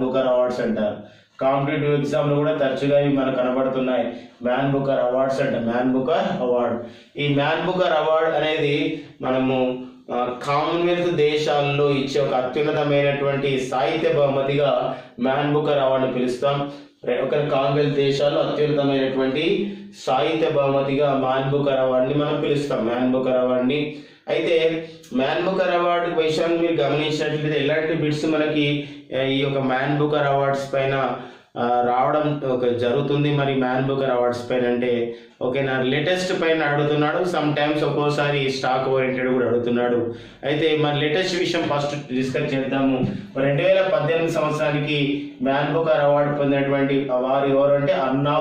Booker awards అంటారు. Competitive ఎగ్జామ్లో కూడా తరచుగా ఇవి మనకు కనబడుతున్నాయి. మ్యాన్ బుకర్ అవార్డ్స్ అంటే మ్యాన్ బుకర్ అవార్డ్. ఈ మ్యాన్ బుకర్ అవార్డ్ అనేది మనము కామన్వెల్త్ దేశాల్లో ఇచ్చే ఒక అత్యున్నతమైనటువంటి సాహిత్య బహుమతిగా మ్యాన్ బుకర్ అవార్డుని పిలుస్తాం. ఒక కామన్వెల్త్ దేశాల్లో అత్యున్నతమైనటువంటి సాహిత్య బహుమతిగా మ్యాన్ బుకర్ అవార్డుని మనం పిలుస్తాం, మ్యాన్ బుకర్ అవార్డుని. అయితే మ్యాన్ బుకర్ అవార్డు విషయాన్ని మీరు గమనించినట్లయితే ఎలాంటి బిట్స్ మనకి ఈ యొక్క మ్యాన్ బుకర్ అవార్డ్స్ పైన రావడం ఒక జరుగుతుంది. మరి మ్యాన్ బుకర్ అవార్డ్స్ పైన అంటే ఓకేనా, లేటెస్ట్ పైన అడుగుతున్నాడు, సమ్ టైమ్స్ ఒక్కోసారి స్టాక్ ఓరియంటెడ్ కూడా అడుగుతున్నాడు. అయితే మన లేటెస్ట్ విషయం ఫస్ట్ డిస్కస్ చేద్దాము. 2018 సంవత్సరానికి మ్యాన్ బుకర్ అవార్డు పొందినటువంటి వారు ఎవరు అంటే అన్నా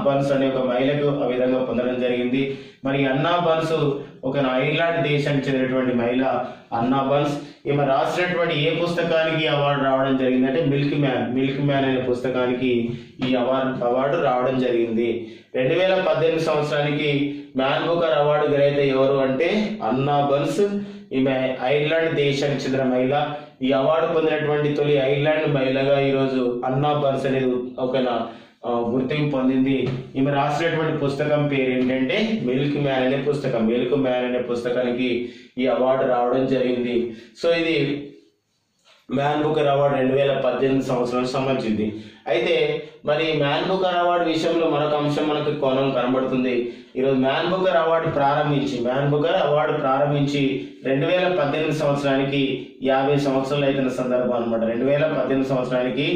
బన్స్ అనే ఒక మహిళకు ఆ విధంగా పొందడం జరిగింది. మరి అన్నా బన్స్ ఒక ఐర్లాండ్ దేశానికి చెందినటువంటి మహిళ అన్నా బన్స్. ఈమె రాసినటువంటి ఏ పుస్తకానికి అవార్డు రావడం జరిగింది అంటే మిల్క్ మ్యాన్ అనే పుస్తకానికి ఈ అవార్డు రావడం జరిగింది. 2018 సంవత్సరానికి మ్యాన్ బుకర్ అవార్డు గ్రహీత ఎవరు అంటే అన్నా బన్స్. ఈమె ఐర్లాండ్ దేశానికి చెందిన మహిళ. ఈ అవార్డు పొందినటువంటి తొలి ఐర్లాండ్ మహిళగా ఈరోజు అన్నా బన్స్ అనేది ఒక గుర్తింపు పొందింది. ఈమె రాసినటువంటి పుస్తకం పేరు ఏంటంటే మిల్క్ మ్యాన్ అనే పుస్తకానికి ఈ అవార్డు రావడం జరిగింది. సో ఇది మ్యాన్ బుకర్ అవార్డు 2018 సంవత్సరానికి సంబంధించింది. అయితే మరి మ్యాన్ బుకర్ అవార్డు విషయంలో మరొక అంశం మనకు కోణం కనబడుతుంది. ఈరోజు మ్యాన్ బుకర్ అవార్డు ప్రారంభించి 2018 సంవత్సరానికి 50 సంవత్సరాలు అయిన సందర్భం అనమాట. 2018 సంవత్సరానికి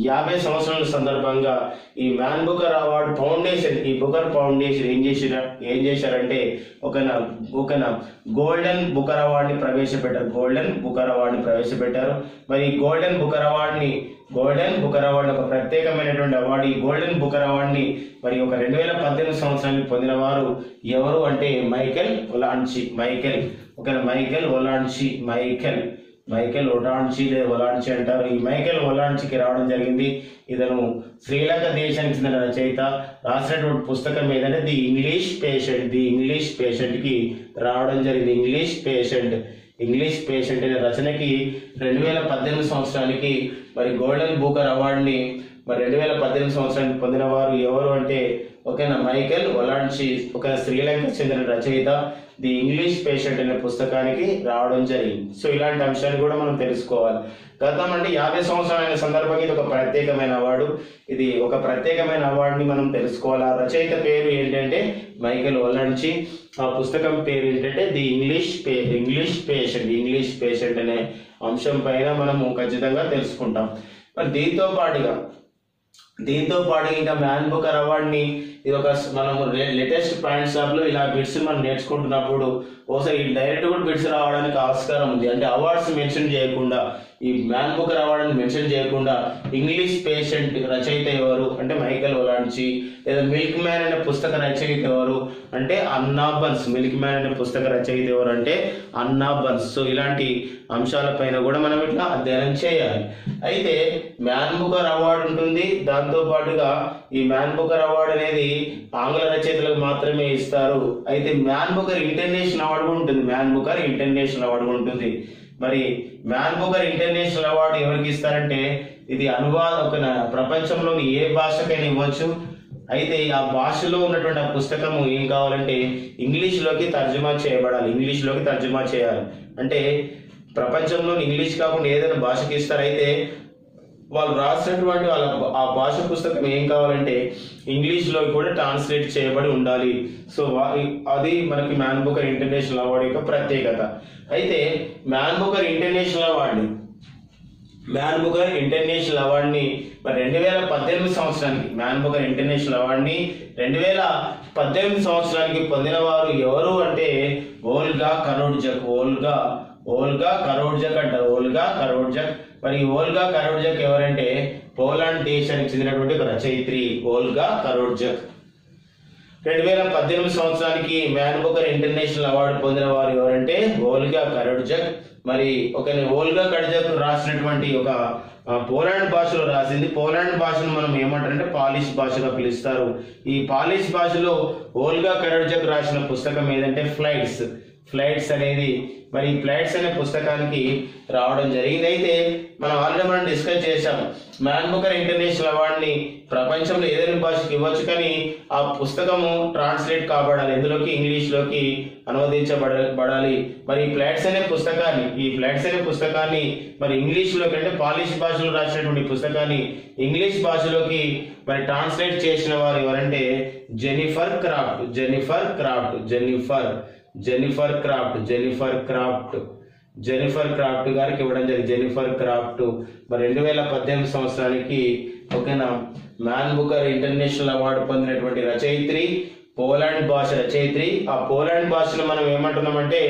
50 సంవత్సరాల సందర్భంగా ఈ మ్యాన్ బుకర్ అవార్డు ఫౌండేషన్, ఈ బుకర్ ఫౌండేషన్ ఏం చేశారంటే ఒక గోల్డెన్ బుకర్ అవార్డుని ప్రవేశపెట్టారు. మరి గోల్డెన్ బుకర్ అవార్డుని ఒక ప్రత్యేకమైనటువంటి అవార్డు. ఈ గోల్డెన్ బుకర్ అవార్డుని మరి ఒక 2018 సంవత్సరానికి పొందిన వారు ఎవరు అంటే మైకెల్ ఒలాంచి లేదా ఒలాంచి అంటారు. ఈ మైకెల్ ఒలాంచికి రావడం జరిగింది. ఇతను శ్రీలంక దేశానికి చెందిన రచయిత. రాసినటువంటి పుస్తకం ఏదంటే ది ఇంగ్లీష్ పేషెంట్కి రావడం జరిగింది. ఇంగ్లీష్ పేషెంట్ అనే రచనకి 2018 సంవత్సరానికి మరి గోల్డెన్ బుకర్ అవార్డుని మరి 2018 సంవత్సరానికి పొందిన వారు ఎవరు అంటే మైకెల్ ఒలాంచి, ఒక శ్రీలంకకు చెందిన రచయిత. ది ఇంగ్లీష్ పేషెంట్ అనే పుస్తకానికి రావడం జరిగింది. సో ఇలాంటి అంశాన్ని కూడా మనం తెలుసుకోవాలి. గతం అంటే 50 సంవత్సరాల సందర్భంగా ఇది ఒక ప్రత్యేకమైన అవార్డు. ఇది ఒక ప్రత్యేకమైన అవార్డుని మనం తెలుసుకోవాలి. ఆ రచయిత పేరు ఏంటంటే మైకెల్ ఒలాంచి. ఆ పుస్తకం పేరు ఏంటంటే ది ఇంగ్లీష్ పేషెంట్ అనే అంశం పైన మనము ఖచ్చితంగా తెలుసుకుంటాం. మరి దీంతో పాటుగా ఇంకా మ్యాన్ బుకర్ అవార్డుని ఇది ఒక మనము లేటెస్ట్ పాయింట్స్ లో ఇలా బిట్స్ మనం నేర్చుకుంటున్నప్పుడు ఒకసారి డైరెక్ట్ కూడా బిట్స్ రావడానికి ఆస్కారం ఉంది. అంటే అవార్డ్స్ మెన్షన్ చేయకుండా, ఈ మ్యాన్ బుకర్ అవార్డుని మెన్షన్ చేయకుండా ఇంగ్లీష్ పేషెంట్ రచయిత ఎవరు అంటే మైకెల్ ఒలాంచి, లేదా మిల్క్ మ్యాన్ అనే పుస్తక రచయిత ఎవరు అంటే అన్నా బన్స్. సో ఇలాంటి అంశాలపైన కూడా మనం ఇట్లా అధ్యయనం చేయాలి. అయితే మ్యాన్ బుకర్ అవార్డు ఉంటుంది. దాంతో పాటుగా ఈ మ్యాన్ బుకర్ అవార్డు అనేది ఆంగ్ల రచయితలకు మాత్రమే ఇస్తారు. అయితే మ్యాన్ బుకర్ ఇంటర్నేషనల్ అవార్డు ఉంటుంది. మరి మ్యాన్ బుకర్ ఇంటర్నేషనల్ అవార్డు ఎవరికి ఇస్తారంటే ఇది ప్రపంచంలోని ఏ భాషకైనా ఇవ్వచ్చు. అయితే ఆ భాషలో ఉన్నటువంటి ఆ పుస్తకము ఏం కావాలంటే ఇంగ్లీష్లోకి తర్జుమా చేయాలి. అంటే ప్రపంచంలో ఇంగ్లీష్ కాకుండా ఏదైనా భాషకి ఇస్తారు. అయితే వాళ్ళు రాసినటువంటి ఆ భాష పుస్తకం ఏం కావాలంటే ఇంగ్లీష్లో కూడా ట్రాన్స్లేట్ చేయబడి ఉండాలి. సో అది మనకి మ్యాన్ బుకర్ ఇంటర్నేషనల్ అవార్డు యొక్క ప్రత్యేకత. అయితే మ్యాన్ బుకర్ ఇంటర్నేషనల్ అవార్డుని మరి 2018 సంవత్సరానికి మ్యాన్ బుకర్ ఇంటర్నేషనల్ అవార్డుని 2018 సంవత్సరానికి పొందిన వారు ఎవరు అంటే ఓల్గా కరోడ్జక్ అంటారు. మరి ఓల్గా కరోడ్జక్ ఎవరంటే పోలాండ్ దేశానికి చెందినటువంటి ఒక రచయిత్రి ఓల్గా కరోడ్జక్. 2018 సంవత్సరానికి మ్యాన్ బుకర్ ఇంటర్నేషనల్ అవార్డు పొందిన వారు ఎవరంటే ఓల్గా కరోడ్జక్. మరి ఓల్గా కరోడ్జక్ రాసినటువంటి ఒక పోలాండ్ భాషలో రాసింది. పోలాండ్ భాషను మనం ఏమంటారంటే పాలిష్ భాషగా పిలుస్తారు. ఈ పాలిష్ భాషలో ఓల్గా కరోడ్జక్ రాసిన పుస్తకం ఏదంటే ఫ్లైట్స్ అనేది మరి ఈ ఫ్లైట్స్ అనే పుస్తకానికి రావడం జరిగింది. అయితే మనం డిస్కస్ చేసాం, మ్యాన్ బుకర్ ఇంటర్నేషనల్ అవార్డుని ప్రపంచంలో ఏదైనా భాషకి ఇవ్వచ్చు, కానీ ఆ పుస్తకము ట్రాన్స్లేట్ కాబడాలి, ఎందులోకి ఇంగ్లీష్లోకి అనువదించబడాలి. మరి ఈ ఫ్లైట్స్ అనే పుస్తకాన్ని మరి ఇంగ్లీష్లోకి అంటే పాలిష్ భాషలో రాసినటువంటి పుస్తకాన్ని ఇంగ్లీష్ భాషలోకి మరి ట్రాన్స్లేట్ చేసిన వారు ఎవరంటే జెనిఫర్ క్రాఫ్ట్ గారికి ఇవ్వడం జరిగింది. జెనిఫర్ క్రాఫ్ట్ మరి 2018 సంవత్సరానికి ఓకేనా మ్యాన్ బుకర్ ఇంటర్నేషనల్ అవార్డు పొందినటువంటి రచయిత్రి, పోలాండ్ భాష రచయిత్రి. ఆ పోలాండ్ భాషను మనం ఏమంటున్నామంటే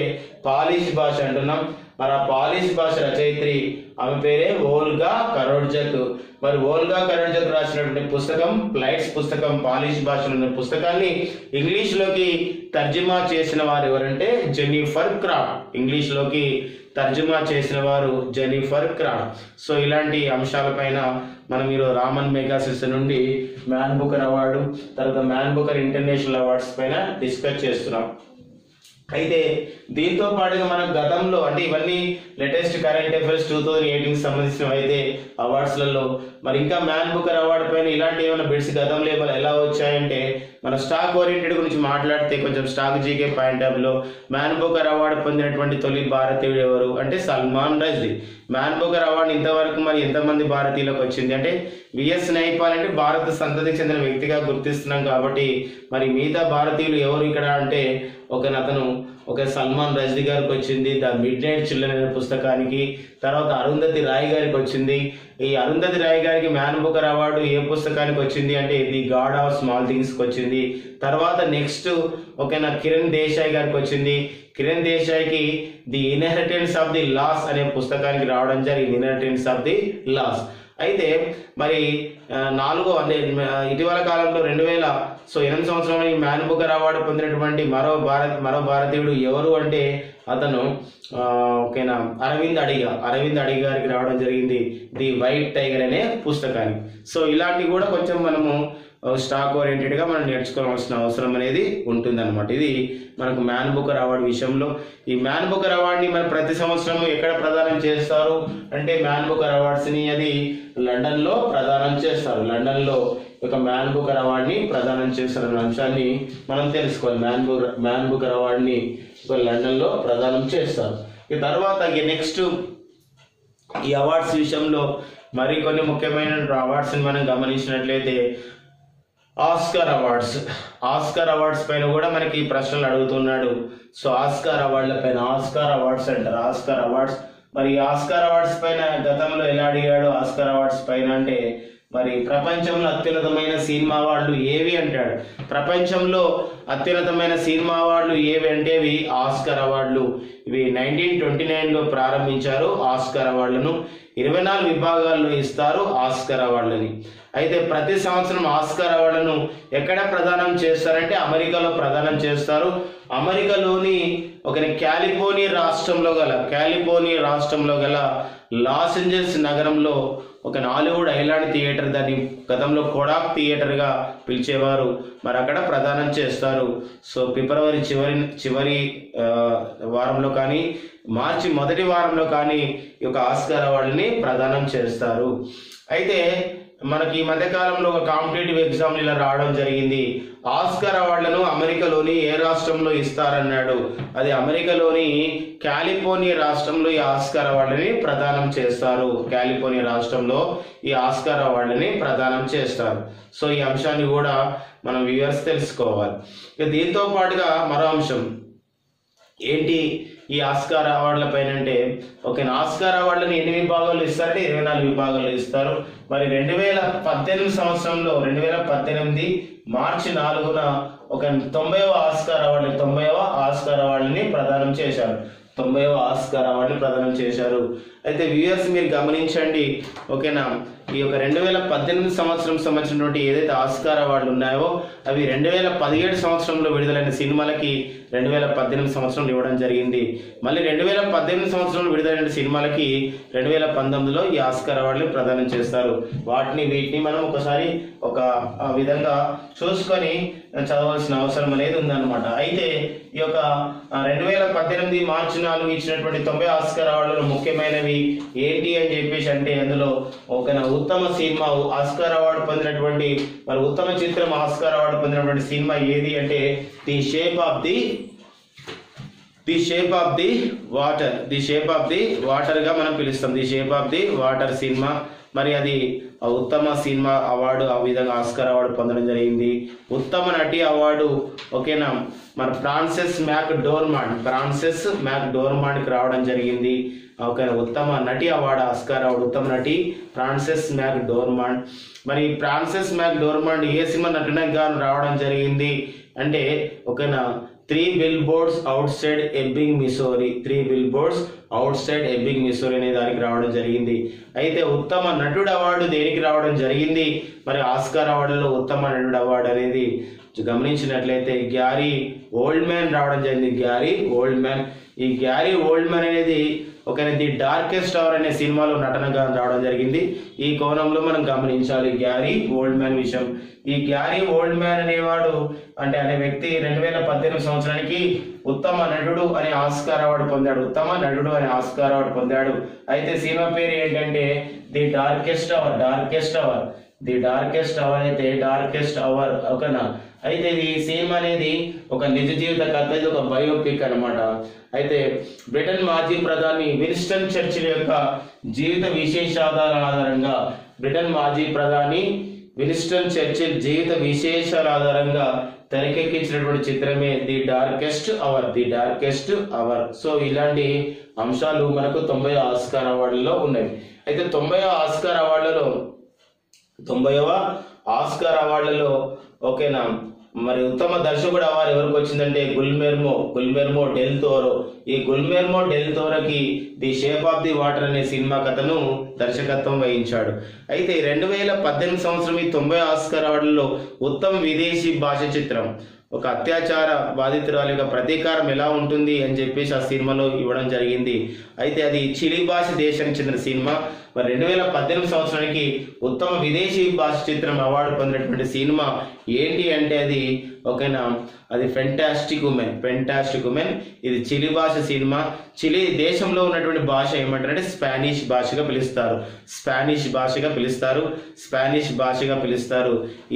పాలిష్ భాష అంటున్నాం. మరి ఆ పాలిష్ భాష రచయిత్రి ఆమె పేరే ఓల్గా కరోడ్జక్. మరి ఓల్గా కరోడ్జక్ రాసినటువంటి పుస్తకం ఫ్లైట్స్ పుస్తకం, పాలిష్ భాషలో ఉన్న పుస్తకాన్ని ఇంగ్లీష్లోకి తర్జుమా చేసిన వారు ఎవరంటే జెనిఫర్ క్రాఫ్ట్. ఇంగ్లీష్లోకి తర్జుమా చేసిన వారు జెనిఫర్ క్రాఫ్ట్. సో ఇలాంటి అంశాలపైన మనం ఈరోజు రామన్ మెగాసిస్ నుండి మ్యాన్ బుకర్ అవార్డు, తర్వాత మ్యాన్ బుకర్ ఇంటర్నేషనల్ అవార్డ్స్ పైన డిస్కస్ చేస్తున్నాం. అయితే దీంతో పాటుగా మనం గతంలో అంటే ఇవన్నీ లేటెస్ట్ కరెంట్ అఫైర్స్ 2018 సంబంధించినవి అయితే అవార్డ్స్లలో మరి ఇంకా మ్యాన్ బుకర్ అవార్డు పైన ఇలాంటి ఏమైనా బిడ్స్ గతంలో ఎలా వచ్చాయంటే మన స్టాక్ ఓరియంటెడ్ గురించి మాట్లాడితే కొంచెం స్టాక్ జీకే పాయింట్ ఆఫ్ లో మ్యాన్ బుకర్ అవార్డు పొందినటువంటి తొలి భారతీయుడు ఎవరు అంటే Salman Rushdie. Man Booker award ఇంతవరకు మరి ఎంతమంది భారతీయులకు వచ్చింది అంటే విఎస్ నైపాల్ అంటే భారత సంతతికి చెందిన వ్యక్తిగా గుర్తిస్తున్నాం కాబట్టి మరి మిగతా భారతీయులు ఎవరు ఇక్కడ అంటే ఒక సల్మాన్ రష్దీ గారికి వచ్చింది ద మిడ్ నైట్ చిల్డ్రన్ అనే పుస్తకానికి. తర్వాత అరుంధతి రాయ్ గారికి వచ్చింది. ఈ అరుంధతి రాయ్ గారికి మ్యాన్ బుకర్ అవార్డు ఏ పుస్తకానికి వచ్చింది అంటే ది గాడ్ ఆఫ్ స్మాల్ థింగ్స్కి వచ్చింది. తర్వాత నెక్స్ట్ కిరణ్ దేశాయ్ గారికి వచ్చింది. కిరణ్ దేశాయ్కి the inheritance of the loss అనే పుస్తకానికి రావడం జరిగింది. Inheritance of the loss. అయితే మరి ఇటీవల కాలంలో 2008 సంవత్సరంలో ఈ మ్యాన్ బుకర్ అవార్డు పొందినటువంటి మరో భారతీయుడు ఎవరు అంటే అతను అరవింద్ అడిగా గారికి రావడం జరిగింది ది వైట్ టైగర్ అనే పుస్తకానికి. సో ఇలాంటివి కూడా కొంచెం మనము స్టాక్ ఓరియంటెడ్గా మనం నేర్చుకోవాల్సిన అవసరం అనేది ఉంటుందన్నమాట. ఇది మనకు మ్యాన్ బుకర్ అవార్డు విషయంలో. ఈ మ్యాన్ బుకర్ అవార్డుని మనం ప్రతి సంవత్సరం ఎక్కడ ప్రదానం చేస్తారు అంటే మ్యాన్ బుకర్ అవార్డ్స్ని అది లండన్లో ప్రదానం చేస్తారు. లండన్లో మ్యాన్ బుకర్ అవార్డుని ప్రదానం చేస్తున్న అంశాన్ని మనం తెలుసుకోవాలి. మ్యాన్ బుకర్ అవార్డుని లండన్లో ప్రదానం చేస్తారు. ఈ తర్వాత నెక్స్ట్ ఈ అవార్డ్స్ విషయంలో మరికొన్ని ముఖ్యమైన అవార్డ్స్ని మనం గమనించినట్లయితే ఆస్కార్ అవార్డ్స్ పైన కూడా మనకి ప్రశ్నలు అడుగుతున్నాడు. సో ఆస్కార్ అవార్డుల పైన ఆస్కార్ అవార్డ్స్ అంటారు. ఆస్కార్ అవార్డ్స్ మరి ఆస్కార్ అవార్డ్స్ పైన గతంలో ఎలా అడిగాడు ఆస్కార్ అవార్డ్స్ పైన అంటే మరి ప్రపంచంలో అత్యున్నతమైన సినిమా అవార్డులు ఏవి అంటాడు. ప్రపంచంలో అత్యున్నతమైన సినిమా అవార్డులు ఏవి అంటే ఇవి ఆస్కార్ అవార్డులు. ఇవి 1929లో ప్రారంభించారు ఆస్కార్ అవార్డులను. 24 విభాగాల్లో ఇస్తారు ఆస్కార్ అవార్డులని. అయితే ప్రతి సంవత్సరం ఆస్కార్ అవార్డులను ఎక్కడ ప్రదానం చేస్తారంటే అమెరికాలో ప్రదానం చేస్తారు. అమెరికాలోని కాలిఫోర్నియా రాష్ట్రంలో గల లాస్ ఏంజల్స్ నగరంలో హాలీవుడ్ ఐలాండ్ థియేటర్, దాన్ని గతంలో కొడాక్ థియేటర్గా పిలిచేవారు, మరి అక్కడ ప్రదానం చేస్తారు. సో ఫిబ్రవరి చివరి వారంలో కానీ మార్చి మొదటి వారంలో కానీ ఈ ఆస్కార్ అవార్డుని ప్రదానం చేస్తారు. అయితే మనకి ఈ మధ్యకాలంలో ఒక కాంపిటేటివ్ ఎగ్జామ్ ఇలా రావడం జరిగింది. ఆస్కార్ అవార్డులను అమెరికాలోని ఏ రాష్ట్రంలో ఇస్తారన్నాడు. అది అమెరికాలోని కాలిఫోర్నియా రాష్ట్రంలో ఈ ఆస్కార్ అవార్డుని ప్రదానం చేస్తారు. కాలిఫోర్నియా రాష్ట్రంలో ఈ ఆస్కార్ అవార్డుని ప్రదానం చేస్తారు. సో ఈ అంశాన్ని కూడా మనం వ్యూవర్స్ తెలుసుకోవాలి. ఇక దీంతో పాటుగా మరో అంశం ఏంటి ఈ ఆస్కార్ అవార్డుల పైన అంటే ఆస్కార్ అవార్డులను ఎన్ని విభాగాలు ఇస్తారంటే 24 విభాగాలు ఇస్తారు. మరి 2018 సంవత్సరంలో 2018 మార్చి 4న 90వ ఆస్కార్ అవార్డుని ప్రదానం చేశారు. 90వ ఆస్కార్ అవార్డుని ప్రదానం చేశారు. అయితే వ్యూయర్స్ మీరు గమనించండి, ఈ 2018 సంవత్సరం సంబంధించినటువంటి ఏదైతే ఆస్కార్ అవార్డులు ఉన్నాయో అవి 2017 సంవత్సరంలో విడుదలైన సినిమాలకి 2018 సంవత్సరంలో ఇవ్వడం జరిగింది. మళ్ళీ 2018 సంవత్సరంలో విడుదలైన సినిమాలకి 2019లో ఈ ఆస్కార్ అవార్డులు ప్రదానం చేస్తారు. వీటిని మనం ఒకసారి ఒక విధంగా చూసుకొని చదవాల్సిన అవసరం అనేది ఉందన్నమాట. అయితే ఈ యొక్క 2018 మార్చి 4 ఇచ్చినటువంటి 90 ఆస్కార్ అవార్డులు ముఖ్యమైనవి ఏంటి అని చెప్పేసి అంటే, అందులో ఒక ఉత్తమ సినిమా ఆస్కార్ అవార్డు పొందినటువంటి మరి ఉత్తమ చిత్రం ఆస్కార్ అవార్డు పొందినటువంటి సినిమా ఏది అంటే the shape of the water గా మనం పిలుస్తాం. The shape of the water cinema మరి అది ఉత్తమ సినిమా అవార్డు ఆ విధంగా ఆస్కార్ అవార్డు పొందడం జరిగింది. ఉత్తమ నటి అవార్డు ఓకేనా మన ఫ్రాన్సెస్ మ్యాక్ డోర్మాండ్కి రావడం జరిగింది. ఓకేనా ఉత్తమ నటి అవార్డు ఆస్కార్ అవార్డు ఉత్తమ నటి ఫ్రాన్సెస్ మ్యాక్ డోర్మాండ్. మరి ఫ్రాన్సెస్ మ్యాక్ డోర్మాండ్ ఏ సినిమా నటునిగా రావడం జరిగింది అంటే ఓకేనా 3 బిల్బోర్డ్స్ అవుట్సైడ్ ఎబ్బింగ్ మిసోరీ అనే దానికి రావడం జరిగింది. అయితే ఉత్తమ నటుడు అవార్డు దేనికి రావడం జరిగింది మరి ఆస్కార్ అవార్డులో ఉత్తమ నటుడు అవార్డు అనేది గమనించినట్లయితే గ్యారీ ఓల్డ్మ్యాన్ రావడం జరిగింది. ఈ గ్యారీ ఓల్డ్మ్యాన్ అనేది ది డార్కెస్ట్ అవర్ అనే సినిమాలో నటనగా రావడం జరిగింది. ఈ కోణంలో మనం గమనించాలి గ్యారీ ఓల్డ్మ్యాన్ విషయం. ఈ గ్యారీ ఓల్డ్మ్యాన్ అనేవాడు అనే వ్యక్తి 2018 సంవత్సరానికి ఉత్తమ నటుడు అనే ఆస్కార్ అవార్డు పొందాడు. అయితే సినిమా పేరు ఏంటంటే ది డార్కెస్ట్ అవర్ ఓకేనా. అయితే ఈ సినిమా అనేది ఒక నిజ జీవిత కథ, ఇది ఒక బయోపిక్ అన్నమాట. అయితే బ్రిటన్ మాజీ ప్రధాని విన్స్టన్ చర్చిల్ యొక్క జీవిత విశేషాల ఆధారంగా తెరకెక్కించినటువంటి చిత్రమే ది డార్కెస్ట్ అవర్. సో ఇలాంటి అంశాలు మనకు 90వ ఆస్కార్ అవార్డులో ఉన్నాయి. అయితే 90వ ఆస్కార్ అవార్డులలో ఓకేనా మరి ఉత్తమ దర్శకుడు అవార్డు ఎవరికి వచ్చిందంటే గుల్మెర్మో డెల్ తోరో. ఈ గుల్మెర్మో డెల్ తోరోకి the shape of the water అనే సినిమా కథను దర్శకత్వం వహించాడు. అయితే 2018 సంవత్సరం ఈ 90 ఆస్కార్ అవార్డులలో ఉత్తమ విదేశీ భాష చిత్రం ఒక అత్యాచార బాధితురాలి యొక్క ప్రతీకారం ఎలా ఉంటుంది అని చెప్పేసి ఆ సినిమాలో ఇవ్వడం జరిగింది. అయితే అది చిలీ భాష దేశానికి చెందిన సినిమా. మరి 2018 సంవత్సరానికి ఉత్తమ విదేశీ భాష చిత్రం అవార్డు పొందినటువంటి సినిమా ఏంటి అంటే అది ఫెంటాస్టిక్ ఉమెన్. ఇది చిలీ భాష సినిమా. చిలీ దేశంలో ఉన్నటువంటి భాష ఏమంటారంటే స్పానిష్ భాషగా పిలుస్తారు.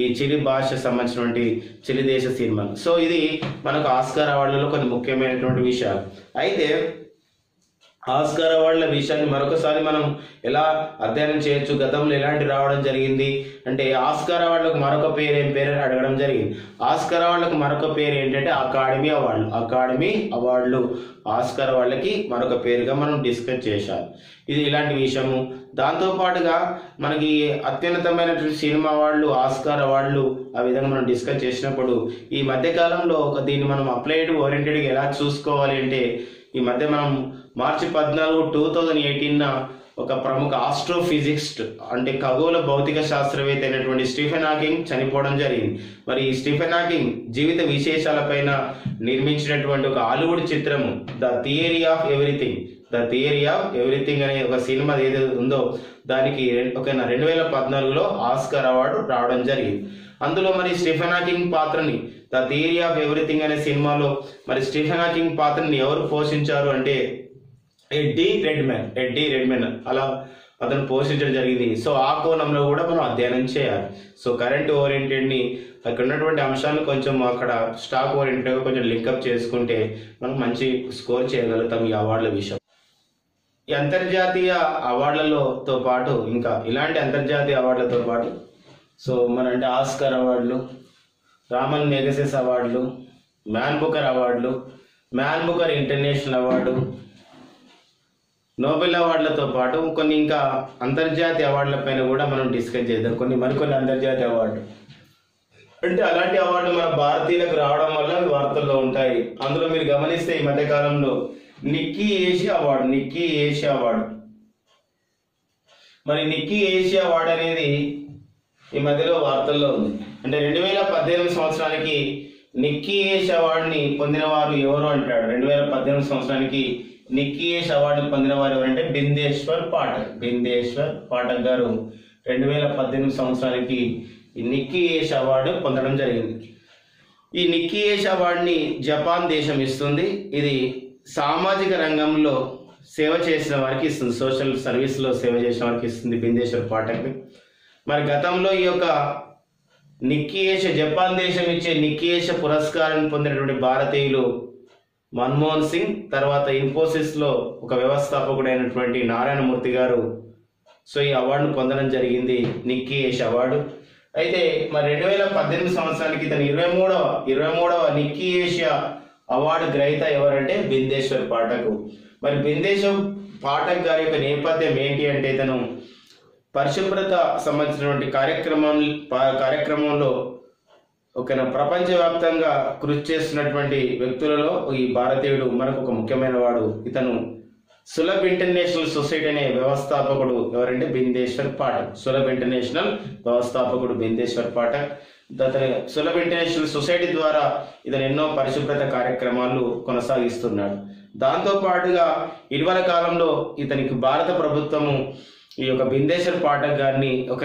ఈ చిలీ భాష సంబంధించినటువంటి చిలీ దేశ సినిమా. సో ఇది మనకు ఆస్కార్ అవార్డులలో కొన్ని ముఖ్యమైనటువంటి విషయాలు. అయితే ఆస్కార్ అవార్డుల విషయాన్ని మరొకసారి మనం ఎలా అధ్యయనం చేయొచ్చు, గతంలో ఎలాంటి రావడం జరిగింది అంటే ఆస్కార్ అవార్డులకు మరొక పేరు ఏం పేరు అని అడగడం జరిగింది. ఆస్కార్ అవార్డులకు మరొక పేరు ఏంటంటే అకాడమీ అవార్డులు ఆస్కార్ అవార్డులకి మరొక పేరుగా మనం డిస్కస్ చేశాం. ఇది ఇలాంటి విషయము. దాంతోపాటుగా మనకి అత్యున్నతమైనటువంటి సినిమా అవార్డులు ఆస్కార్ అవార్డులు ఆ విధంగా మనం డిస్కస్ చేసినప్పుడు ఈ మధ్యకాలంలో దీన్ని మనం అప్లైడ్ ఓరియంటెడ్గా ఎలా చూసుకోవాలి అంటే ఈ మధ్య మనం మార్చి 14, 2018 ఒక ప్రముఖ ఆస్ట్రోఫిజిక్స్ట్ అంటే ఖగోళ భౌతిక శాస్త్రవేత్త అయినటువంటి స్టీఫెన్ హాకింగ్ చనిపోవడం జరిగింది. మరి ఈ స్టీఫెన్ హాకింగ్ జీవిత విశేషాలపైన నిర్మించినటువంటి ఒక హాలీవుడ్ చిత్రము ద థియరీ ఆఫ్ ఎవ్రీథింగ్ అనే ఒక సినిమా ఏదైతే ఉందో దానికి 2014లో ఆస్కార్ అవార్డు రావడం జరిగింది. అందులో మరి స్టీఫెన్ హాకింగ్ పాత్రని ద థియరీ ఆఫ్ ఎవ్రీథింగ్ అనే సినిమాలో మరి స్టీఫెన్ హాకింగ్ పాత్రని ఎవరు పోషించారు అంటే ఎడ్డీ రెడ్మెన్ అలా అతను పోషించడం జరిగింది. సో ఆ కోణంలో కూడా మనం అధ్యయనం చేయాలి. సో కరెంట్ ఓరియంటెడ్ని అక్కడ ఉన్నటువంటి అంశాలను కొంచెం అక్కడ స్టాక్ ఓరియంటెడ్గా కొంచెం లింకప్ చేసుకుంటే మనం మంచి స్కోర్ చేయగలుగుతాం ఈ అవార్డుల విషయం. ఈ అంతర్జాతీయ అవార్డులతో పాటు ఇంకా ఇలాంటి అంతర్జాతీయ అవార్డులతో పాటు సో అంటే ఆస్కార్ అవార్డులు, రామన్ మెగసెస్ అవార్డులు, Man Booker International award, Nobel అవార్డులతో పాటు కొన్ని ఇంకా అంతర్జాతీయ అవార్డుల పైన కూడా మనం డిస్కస్ చేద్దాం. మరికొన్ని అంతర్జాతీయ అవార్డు అంటే అలాంటి అవార్డులు మన భారతీయులకు రావడం వల్ల వార్తల్లో ఉంటాయి. అందులో మీరు గమనిస్తే ఈ మధ్య కాలంలో నిక్కీ ఏషియా అవార్డు మరి నిక్కీ ఏషియా అవార్డు అనేది ఈ మధ్యలో వార్తల్లో ఉంది. అంటే 2018 సంవత్సరానికి నిక్కీ ఏష్ అవార్డుని పొందిన వారు ఎవరు అంటాడు. 2018 సంవత్సరానికి నిక్కీ ఏష్ అవార్డుని పొందిన వారు ఎవరంటే బిందేశ్వర్ పాఠక్. బిందేశ్వర్ పాఠక్ గారు 2018 సంవత్సరానికి ఈ నిక్కీ ఏష్ అవార్డు పొందడం జరిగింది. ఈ నిక్కీ ఏష్ అవార్డుని జపాన్ దేశం ఇస్తుంది. ఇది సామాజిక రంగంలో సేవ చేసిన వారికి ఇస్తుంది, సోషల్ సర్వీస్లో సేవ చేసిన వారికి ఇస్తుంది బిందేశ్వర్ పాఠక్. మరి గతంలో ఈ యొక్క నిక్కీ ఏష్ జపాన్ దేశం ఇచ్చే నిక్కీ ఏష్ పురస్కారాన్ని పొందినటువంటి భారతీయులు మన్మోహన్ సింగ్, తర్వాత ఇన్ఫోసిస్లో ఒక వ్యవస్థాపకుడైనటువంటి నారాయణమూర్తి గారు సో ఈ అవార్డును పొందడం జరిగింది, నిక్కీ ఏష్ అవార్డు. అయితే మరి 2018 సంవత్సరానికి ఇతను 23వ నిక్కీ ఏష్ అవార్డు గ్రహీత ఎవరంటే బిందేశ్వర్ పాఠక్. మరి బిందేశ్వర్ పాఠక్ గారి యొక్క నేపథ్యం ఏంటి అంటే ఇతను పరిశుభ్రత సంబంధించినటువంటి కార్యక్రమంలో ఒక ప్రపంచవ్యాప్తంగా కృషి చేస్తున్నటువంటి వ్యక్తులలో ఈ భారతీయుడు మనకు ఒక ముఖ్యమైన వాడు. ఇతను సులభ్ ఇంటర్నేషనల్ సొసైటీ అనే వ్యవస్థాపకుడు ఎవరంటే బిందేశ్వర్ పాఠక్. సులభ్ ఇంటర్నేషనల్ వ్యవస్థాపకుడు బిందేశ్వర్ పాఠక్. అతని సులభ్ ఇంటర్నేషనల్ సొసైటీ ద్వారా ఇతను ఎన్నో పరిశుభ్రత కార్యక్రమాలు కొనసాగిస్తున్నాడు. దాంతో పాటుగా ఇటీవల కాలంలో ఇతనికి భారత ప్రభుత్వము ఈ యొక్క బిందేశ్వర్ పాఠక్ గారిని ఒక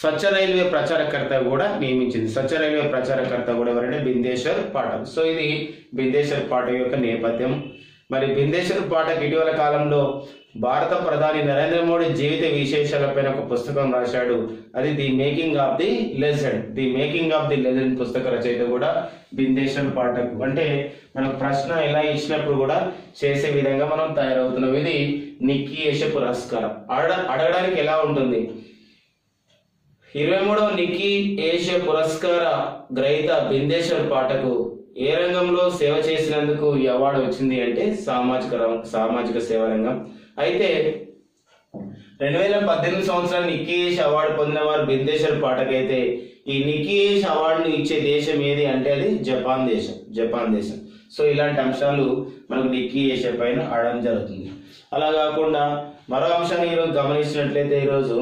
స్వచ్ఛ రైల్వే ప్రచారకర్త కూడా నియమించింది. స్వచ్ఛ రైల్వే ప్రచారకర్త కూడా ఎవరంటే బిందేశ్వర్ పాఠక్. సో ఇది బిందేశ్వర్ పాఠక్ యొక్క నేపథ్యం. మరి బిందేశ్వర్ పాఠక్ ఇటీవల కాలంలో భారత ప్రధాని నరేంద్ర మోడీ జీవిత విశేషాలపైన ఒక పుస్తకం రాశాడు. అది the making of the legend. The making of the legend పుస్తక రచయిత కూడా బిందేశ్వర్ పాఠక్. అంటే మనకు ప్రశ్న ఎలా ఇచ్చినప్పుడు కూడా చేసే విధంగా మనం తయారవుతున్నాం. ఇది నిక్కీ ఏష్ పురస్కారం. అడగడానికి ఎలా ఉంటుంది? 23వ నిక్కీ ఏష్ పురస్కార గ్రహీత బిందేశ్వర్ పాఠక్ ఏ రంగంలో సేవ చేసినందుకు ఈ అవార్డు వచ్చింది అంటే సామాజిక సేవ రంగం. అయితే 2018 సంవత్సరాలు నిక్కీ ఏష్ అవార్డు పొందిన వారు బిందేశ్వర్ పాఠక్ అయితే ఈ నిక్కీ ఏష్ అవార్డును ఇచ్చే దేశం ఏది అంటే అది జపాన్ దేశం. సో ఇలాంటి అంశాలు మనకు నిక్కీ ఏష్ పైన ఆడడం జరుగుతుంది. అలా కాకుండా మరో అంశాన్ని ఈరోజు గమనించినట్లయితే ఈరోజు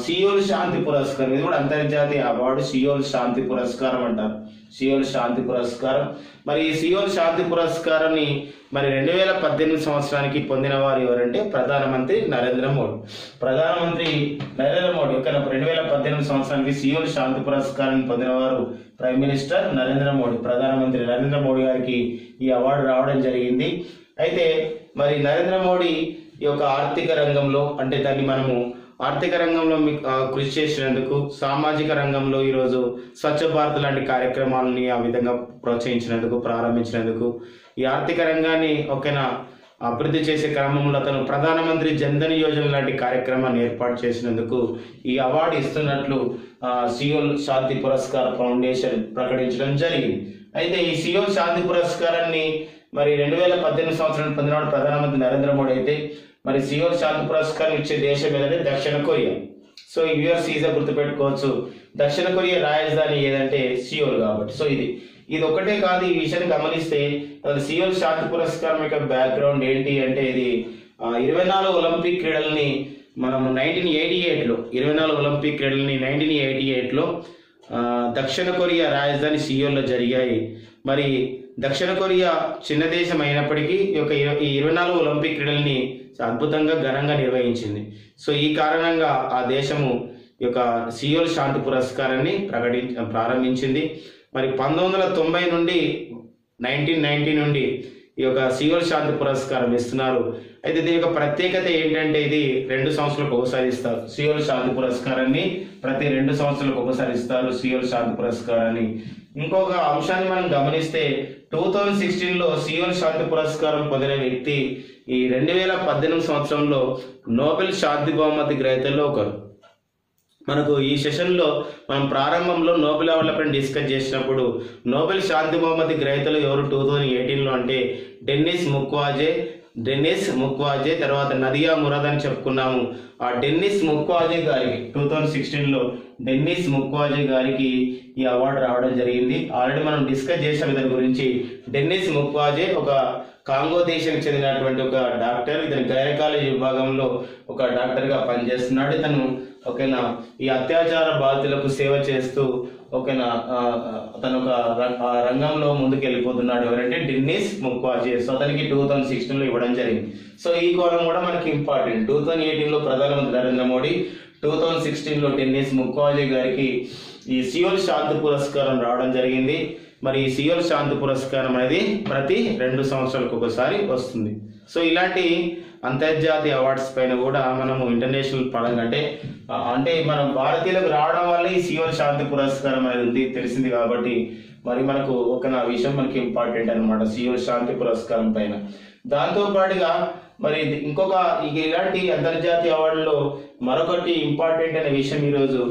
సియోల్ శాంతి పురస్కారం, ఇది కూడా అంతర్జాతీయ అవార్డు. సియోల్ శాంతి పురస్కారం అంటారు, సియోల్ శాంతి పురస్కారం. మరి ఈ సియోల్ శాంతి పురస్కారాన్ని మరి 2018 సంవత్సరానికి పొందిన వారు ఎవరంటే ప్రధానమంత్రి నరేంద్ర మోడీ. ఒక 2018 సంవత్సరానికి సియోల్ శాంతి పురస్కారాన్ని పొందిన వారు ప్రైమ్ మినిస్టర్ నరేంద్ర మోడీ. ప్రధానమంత్రి నరేంద్ర మోడీ గారికి ఈ అవార్డు రావడం జరిగింది. అయితే మరి నరేంద్ర మోడీ ఈ యొక్క ఆర్థిక రంగంలో అంటే దాన్ని మనము ఆర్థిక రంగంలో కృషి చేసినందుకు, సామాజిక రంగంలో ఈరోజు స్వచ్ఛ భారత్ లాంటి కార్యక్రమాలని ఆ విధంగా ప్రోత్సహించినందుకు, ప్రారంభించినందుకు, ఈ ఆర్థిక రంగాన్ని అభివృద్ధి చేసే క్రమంలో అతను ప్రధానమంత్రి జన్ధన్ యోజన లాంటి కార్యక్రమాన్ని ఏర్పాటు చేసినందుకు ఈ అవార్డు ఇస్తున్నట్లు సియోల్ శాంతి పురస్కార్ ఫౌండేషన్ ప్రకటించడం జరిగింది. అయితే ఈ సియోల్ శాంతి పురస్కారాన్ని మరి 2018 సంవత్సరం పొందినవాడు ప్రధానమంత్రి నరేంద్ర మోడీ అయితే మరి సియోల్ శాంతి పురస్కారం ఇచ్చే దేశం ఏదంటే దక్షిణ కొరియా. సో ఈ వ్యూవర్స్ ఈజీగా గుర్తుపెట్టుకోవచ్చు, దక్షిణ కొరియా రాజధాని ఏదంటే సియోల్ కాబట్టి. సో ఇది ఒకటే కాదు, ఈ విషయాన్ని గమనిస్తే సియోల్ శాంతి పురస్కారం యొక్క బ్యాక్గ్రౌండ్ ఏంటి అంటే ఇది 24 ఒలింపిక్ క్రీడల్ని మనము 1988లో 1988లో దక్షిణ కొరియా రాజధాని సియోల్లో జరిగాయి. మరి దక్షిణ కొరియా చిన్న దేశం అయినప్పటికీ ఈ 24 ఒలింపిక్ క్రీడల్ని అద్భుతంగా ఘనంగా నిర్వహించింది. సో ఈ కారణంగా ఆ దేశము ఈ యొక్క సియోల్ శాంతి పురస్కారాన్ని ప్రారంభించింది. మరి 1990 నుండి 1990 నుండి ఈ యొక్క సియోల్ శాంతి పురస్కారం ఇస్తున్నారు. అయితే దీని యొక్క ప్రత్యేకత ఏంటంటే ఇది 2 సంవత్సరాలకు ఒకసారి ఇస్తారు. సియోల్ శాంతి పురస్కారాన్ని ప్రతి 2 సంవత్సరాలకు ఒకసారి ఇస్తారు సియోల్ శాంతి పురస్కారాన్ని. ఇంకొక అంశాన్ని మనం గమనిస్తే 2016లో సియోల్ శాంతి పురస్కారం పొందిన వ్యక్తి ఈ 2018 సంవత్సరంలో నోబెల్ శాంతి బహుమతి గ్రహీతల్లో ఒకరు. మనకు ఈ సెషన్లో మనం ప్రారంభంలో నోబెల్ అవార్డులపై డిస్కస్ చేసినప్పుడు నోబెల్ శాంతి బహుమతి గ్రహీతలు ఎవరు 2018లో అంటే డెన్నిస్ ముక్వాజే, తర్వాత నదియా మురాద్ అని చెప్పుకున్నాము. ఆ డెన్నిస్ ముక్వాజే గారికి 2016లో డెన్నిస్ ముక్వాజే గారికి ఈ అవార్డు రావడం జరిగింది. ఆల్రెడీ మనం డిస్కస్ చేసాం ఇతని గురించి. డెన్నిస్ ముక్వాజే ఒక కాంగో దేశానికి చెందినటువంటి ఒక డాక్టర్. ఇతను గైనకాలజీ విభాగంలో ఒక డాక్టర్గా పనిచేస్తున్నాడు. ఇతను ఈ అత్యాచార బాధితులకు సేవ చేస్తూ ఓకేనా అతను ఒక రంగంలో ముందుకు వెళ్ళిపోతున్నాడు. ఎవరంటే డెన్నిస్ ముక్వాజే. సో అతనికి 2016లో ఇవ్వడం జరిగింది. సో ఈ కోణం కూడా మనకి ఇంపార్టెంట్. 2018లో ప్రధానమంత్రి నరేంద్ర మోడీ, 2016లో డెన్నిస్ ముక్వాజే గారికి ఈ సియోల్ శాంతి పురస్కారం రావడం జరిగింది. మరి ఈ సియోల్ శాంతి పురస్కారం అనేది ప్రతి 2 సంవత్సరాలకు ఒకసారి వస్తుంది. సో ఇలాంటి అంతర్జాతీయ అవార్డ్స్ పైన కూడా మనము ఇంటర్నేషనల్ పరంగా అంటే మన భారతీయులకు రావడం వల్ల ఈ సియోల్ శాంతి పురస్కారం అనేది ఉంది తెలిసింది. కాబట్టి మరి మనకు ఒక విషయం మనకి ఇంపార్టెంట్ అనమాట సియోల్ శాంతి పురస్కారం పైన. దాంతో పాటుగా మరి ఇంకొక ఇలాంటి అంతర్జాతీయ అవార్డులో మరొకటి ఇంపార్టెంట్ అనే విషయం ఈరోజు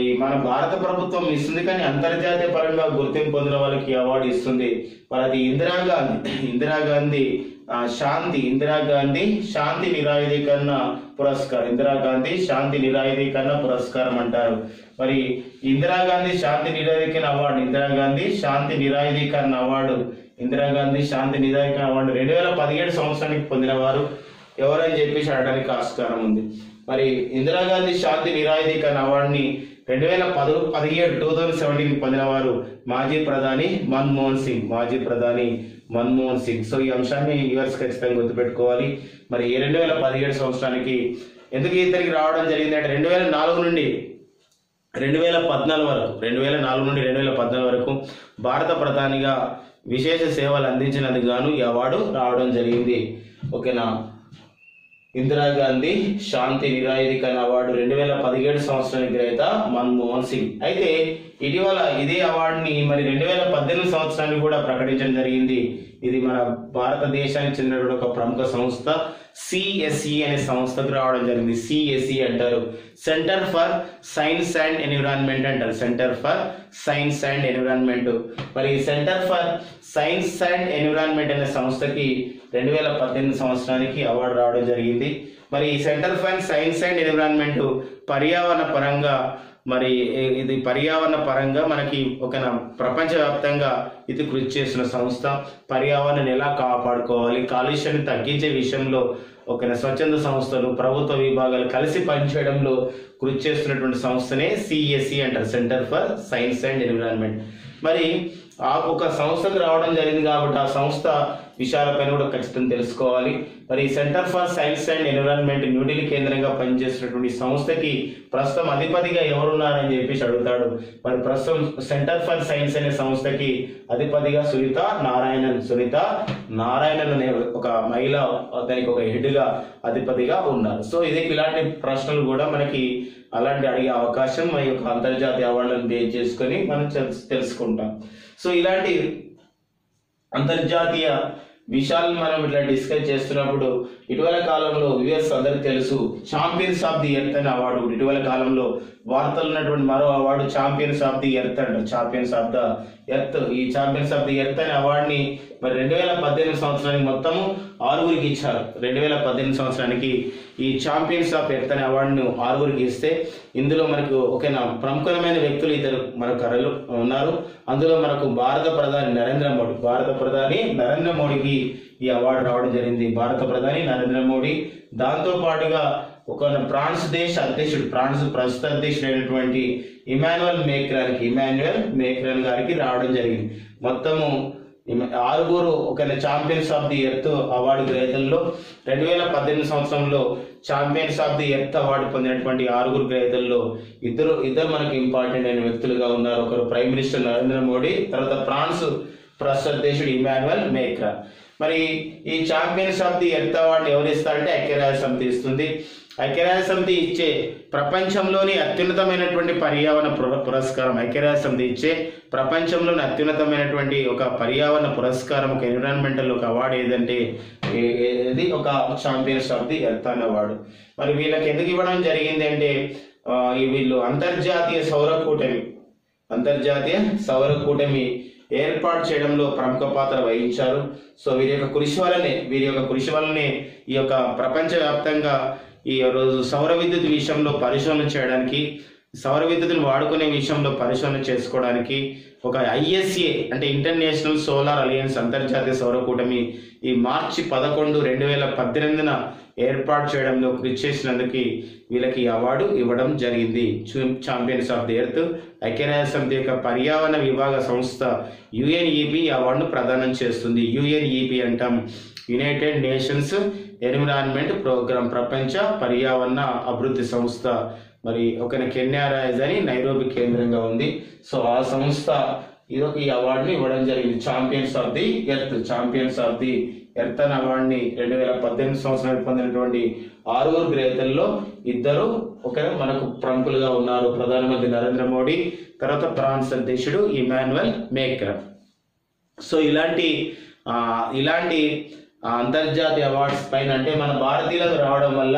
ఈ మన భారత ప్రభుత్వం ఇస్తుంది, కానీ అంతర్జాతీయ పరంగా గుర్తింపు పొందిన వాళ్ళకి అవార్డు ఇస్తుంది. మరి అది ఇందిరాగాంధీ శాంతి నిరాయుధీకరణ పురస్కారం. ఇందిరాగాంధీ శాంతి నిరాయుధీకరణ పురస్కారం అంటారు. మరి ఇందిరాగాంధీ శాంతి నిరాయుధీకరణ అవార్డు, ఇందిరాగాంధీ శాంతి నిరాయుధీకరణ అవార్డు 2017 సంవత్సరానికి పొందిన వారు ఎవరని చెప్పేసి అడగడానికి ఆస్కారం ఉంది. మరి ఇందిరాగాంధీ శాంతి నిరాయుధీకరణ అవార్డుని 2017 పొందిన వారు మాజీ ప్రధాని మన్మోహన్ సింగ్. సో ఈ అంశాన్ని యూఎస్ ఖచ్చితంగా గుర్తుపెట్టుకోవాలి. మరి 2017 సంవత్సరానికి ఎందుకు ఇతనికి రావడం జరిగింది అంటే 2004 నుండి 2014 వరకు భారత ప్రధానిగా విశేష సేవలు అందించినందుకు గాను ఈ అవార్డు రావడం జరిగింది. ఓకేనా. ఇందిరాగాంధీ శాంతి నిరాయుధీకరణ అవార్డు 2017 సంవత్సరానికి గ్రహీత మన్మోహన్ సింగ్. అయితే ఇటీవల ఇదే అవార్డుని మరి 2018 సంవత్సరానికి కూడా ప్రకటించడం జరిగింది. ఇది మన భారతదేశానికి చెందినటువంటి ఒక ప్రముఖ సంస్థ సిఎస్ఈ అనే సంస్థకు రావడం జరిగింది. సిఎస్ఈ అంటారు, Centre for Science and Environment అంటారు. Centre for Science and Environment. మరి Centre for Science and Environment అనే సంస్థకి 2018 సంవత్సరానికి అవార్డు రావడం జరిగింది. మరి ఈ Centre for Science and Environment పర్యావరణ పరంగా మనకి ఒక ప్రపంచవ్యాప్తంగా ఇది కృషి చేస్తున్న సంస్థ. పర్యావరణాన్ని ఎలా కాపాడుకోవాలి, కాలుష్యాన్ని తగ్గించే విషయంలో ఒక స్వచ్ఛంద సంస్థలు, ప్రభుత్వ విభాగాలు కలిసి పనిచేయడంలో కృషి చేస్తున్నటువంటి సంస్థనే సిఎస్ఈ అంటారు, Centre for Science and Environment. మరి ఆ ఒక సంస్థకు రావడం జరిగింది కాబట్టి ఆ సంస్థ విషయాలపైన కూడా ఖచ్చితంగా తెలుసుకోవాలి. మరి Centre for Science and environment New Delhi కేంద్రంగా పనిచేస్తున్నటువంటి సంస్థకి ప్రస్తుతం అధిపతిగా ఎవరున్నారని చెప్పేసి అడుగుతాడు. మరి ప్రస్తుతం సెంటర్ ఫర్ సైన్స్ అనే సంస్థకి అధిపతిగా సునీత నారాయణన్ అనే ఒక మహిళ దానికి ఒక హెడ్గా అధిపతిగా ఉన్నారు. సో ఇలాంటి ప్రశ్నలు కూడా మనకి అలాంటి అడిగే అవకాశం ఈ యొక్క అంతర్జాతీయ అవార్డులను బేస్ చేసుకొని మనం తెలుసుకుంటాం. సో ఇలాంటి అంతర్జాతీయ విషయాలను మనం ఇట్లా డిస్కస్ చేస్తున్నప్పుడు ఇటీవల కాలంలో యుఎస్ అందరికి తెలుసు ఛాంపియన్స్ ఆఫ్ ది ఎర్త్ అనే అవార్డు. ఇటీవల కాలంలో వార్తలు ఉన్నటువంటి మరో award Champions of the Earth అంటారు. Champions of the Earth. ఈ ఛాంపియన్స్ ఆఫ్ ది ఎర్త్ అనే అవార్డుని మరి 2018 సంవత్సరానికి మొత్తము 6గురికి ఇచ్చారు. 2018 సంవత్సరానికి ఈ ఛాంపియన్స్ ఆఫ్ ఎర్త్ అనే అవార్డును 6గురికి ఇస్తే ఇందులో మనకు ప్రముఖమైన వ్యక్తులు ఇద్దరు మనకు ఉన్నారు. అందులో మనకు భారత ప్రధాని నరేంద్ర మోడీకి ఈ అవార్డు రావడం జరిగింది. భారత ప్రధాని నరేంద్ర మోడీ. దాంతో పాటుగా ఒక ఫ్రాన్స్ దేశ అధ్యక్షుడు, ఫ్రాన్స్ ప్రస్తుత అధ్యక్షుడైనటువంటి ఇమాన్యుయల్ మేక్రాన్ గారికి రావడం జరిగింది. మొత్తము 6 ఒక Champions of the Earth award గ్రహీతల్లో 2018 సంవత్సరంలో Champions of the Earth award పొందినటువంటి 6 గ్రహీతల్లో ఇద్దరు మనకు ఇంపార్టెంట్ అయిన వ్యక్తులుగా ఉన్నారు. ఒకరు ప్రైమ్ మినిస్టర్ నరేంద్ర మోడీ, తర్వాత ఫ్రాన్స్ ప్రస్తుత అధ్యక్షుడు ఇమాన్యుయల్ మేక్రాన్. మరి ఈ Champions of the Earth award ఎవరు ఇస్తారంటే ఐక్యరాజ్య సమితి ఇస్తుంది. ఐక్యరాజ్య సమితి ఇచ్చే ప్రపంచంలోని అత్యున్నతమైనటువంటి పర్యావరణ పురస్కారం, ఐక్యరాజ్య సమితి ఇచ్చే ప్రపంచంలోని అత్యున్నతమైనటువంటి ఒక పర్యావరణ పురస్కారం, ఒక ఎన్విరాన్మెంటల్ ఒక అవార్డు ఏదంటే ఇది ఒక ఛాంపియన్స్ ఆఫ్ ది ఎర్త్ అనే అవార్డు. మరి వీళ్ళకి ఎందుకు ఇవ్వడం జరిగింది అంటే వీళ్ళు అంతర్జాతీయ సౌర కూటమి ఏర్పాటు చేయడంలో ప్రముఖ పాత్ర వహించారు. సో వీరి యొక్క కృషి వల్లనే ఈ యొక్క ప్రపంచవ్యాప్తంగా ఈ రోజు సౌర విద్యుత్ విషయంలో పరిశోధన చేయడానికి, సౌర విద్యుత్తును వాడుకునే విషయంలో పరిశోధన చేసుకోవడానికి ఒక ఐఎస్ఏ అంటే ఇంటర్నేషనల్ సోలార్ అలయన్స్ అంతర్జాతీయ సౌర కూటమి ఈ మార్చి 11, 2018 ఏర్పాటు చేయడంలో కృషి చేసినందుకు వీళ్ళకి అవార్డు ఇవ్వడం జరిగింది. ఛాంపియన్స్ ఆఫ్ ది ఎర్త్ ఐక్యరాజ్యసమితి యొక్క పర్యావరణ విభాగ సంస్థ UNEP ఈ అవార్డును ప్రదానం చేస్తుంది. UNEP అంటాం, యునైటెడ్ నేషన్స్ ఎన్విరాన్మెంట్ ప్రోగ్రామ్, ప్రపంచ పర్యావరణ అభివృద్ధి సంస్థ. మరి ఒక కెన్యా రాజధాని నైరోబి కేంద్రంగా ఉంది. సో ఆ సంస్థ ఈ అవార్డుని ఇవ్వడం జరిగింది. ఛాంపియన్స్ ఆఫ్ ది ఎర్త్ అనే అవార్డుని 2018 సంవత్సరానికి పొందినటువంటి 6 గ్రహీతల్లో 2 మనకు ప్రముఖులుగా ఉన్నారు. ప్రధానమంత్రి నరేంద్ర మోడీ, తర్వాత ఫ్రాన్స్ అధ్యక్షుడు ఇమాన్యుయల్ మేక్రాన్. సో ఇలాంటి అంతర్జాతీయ అవార్డ్స్ పైన అంటే మన భారతీయులకు రావడం వల్ల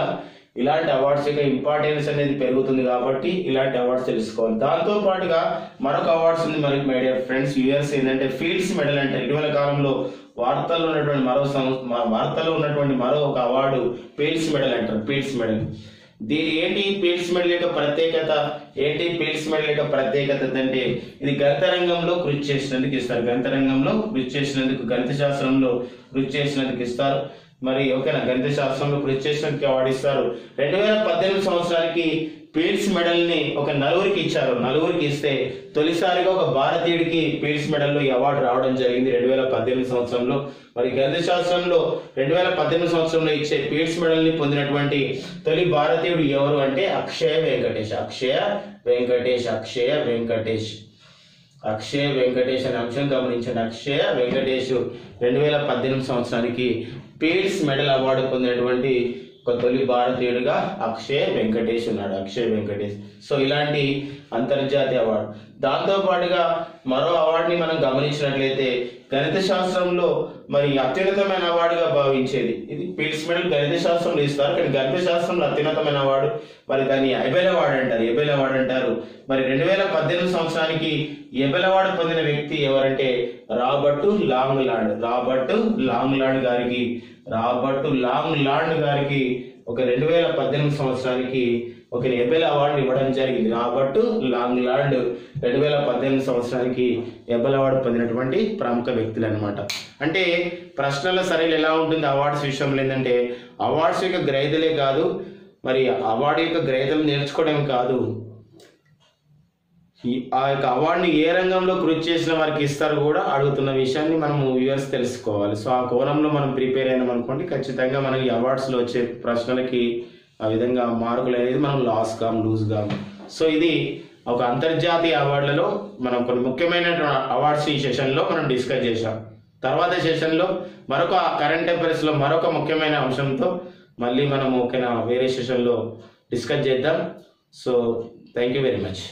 ఇలాంటి అవార్డ్స్ యొక్క ఇంపార్టెన్స్ అనేది పెరుగుతుంది కాబట్టి ఇలాంటి అవార్డ్స్ తెలుసుకోవాలి. దాంతో పాటుగా మరొక అవార్డ్స్ ఉంది మనకి మై డియర్ ఫ్రెండ్స్. యుఎస్ ఏంటంటే ఫీల్డ్స్ మెడల్ అంటే ఇటీవల కాలంలో వార్తల్లో ఉన్నటువంటి మరో ఒక అవార్డు ఫీల్డ్స్ మెడల్ అంటారు. ఫీల్డ్స్ మెడల్ ఫీల్డ్స్ మెడల్ యొక్క ప్రత్యేకత అంటే ఇది గణిత రంగంలో కృషి చేసినందుకు ఇస్తారు. గణిత శాస్త్రంలో కృషి చేసినందుకు ఇస్తారు. మరి గణిత శాస్త్రంలో కృషి చేసినందుకు అవార్డు ఇస్తారు. 2018 సంవత్సరానికి ఫీల్డ్స్ మెడల్ ని 4 ఇచ్చారు. 4 ఇస్తే తొలిసారిగా ఒక భారతీయుడికి ఫీల్డ్స్ మెడల్ లో ఈ అవార్డు రావడం జరిగింది 2018 సంవత్సరంలో. మరి గణిత శాస్త్రంలో 2018 సంవత్సరంలో ఇచ్చే ఫీల్డ్స్ మెడల్ ని పొందినటువంటి తొలి భారతీయుడు ఎవరు అంటే అక్షయ వెంకటేష్ అనే అంశం గమనించండి. అక్షయ వెంకటేష్ 2018 సంవత్సరానికి ఫీల్డ్స్ మెడల్ అవార్డు పొందినటువంటి ఒక తొలి భారతీయుడిగా అక్షయ వెంకటేష్ ఉన్నాడు. సో ఇలాంటి అంతర్జాతీయ అవార్డు. దాంతో పాటుగా మరో అవార్డుని మనం గమనించినట్లయితే గణిత శాస్త్రంలో మరి అత్యున్నతమైన అవార్డుగా భావించేది ఇది ఫీల్డ్స్ మెడల్ గణిత శాస్త్రంలో ఇస్తారు. కానీ గణిత శాస్త్రంలో అత్యున్నతమైన అవార్డు మరి దాన్ని ఎబెల్ అవార్డు అంటారు. మరి 2018 సంవత్సరానికి ఎబెల్ అవార్డు పొందిన వ్యక్తి ఎవరంటే రాబర్ట్ లాంగ్ లాండ్ గారికి 2018 సంవత్సరానికి ఎబెల్ అవార్డు ఇవ్వడం జరిగింది. రాబర్ట్ లాంగ్ లాండ్ 2018 సంవత్సరానికి ఎబెల్ అవార్డు పొందినటువంటి ప్రముఖ వ్యక్తులు అనమాట. అంటే ప్రశ్నల సరైన ఎలా ఉంటుంది అవార్డ్స్ విషయంలో ఏంటంటే అవార్డ్స్ యొక్క గ్రహీతలే కాదు, మరి అవార్డు యొక్క గ్రహీతలు నేర్చుకోవడం కాదు, ఆ యొక్క అవార్డుని ఏ రంగంలో కృషి చేసిన వారికి ఇస్తారు కూడా అడుగుతున్న విషయాన్ని మనం వ్యూవర్స్ తెలుసుకోవాలి. సో ఆ కోణంలో మనం ప్రిపేర్ అయినాం అనుకోండి, ఖచ్చితంగా మనకి అవార్డ్స్లో వచ్చే ప్రశ్నలకి ఆ విధంగా మార్కులు అనేది మనం లూజ్ కాము. సో ఇది ఒక అంతర్జాతీయ అవార్డులలో మనం కొన్ని ముఖ్యమైన అవార్డ్స్ ఈ సెషన్లో మనం డిస్కస్ చేసాం. తర్వాత సెషన్లో మరొక కరెంట్ అఫైర్స్లో మరొక ముఖ్యమైన అంశంతో మళ్ళీ మనం వేరే సెషన్లో డిస్కస్ చేద్దాం. So thank you very much.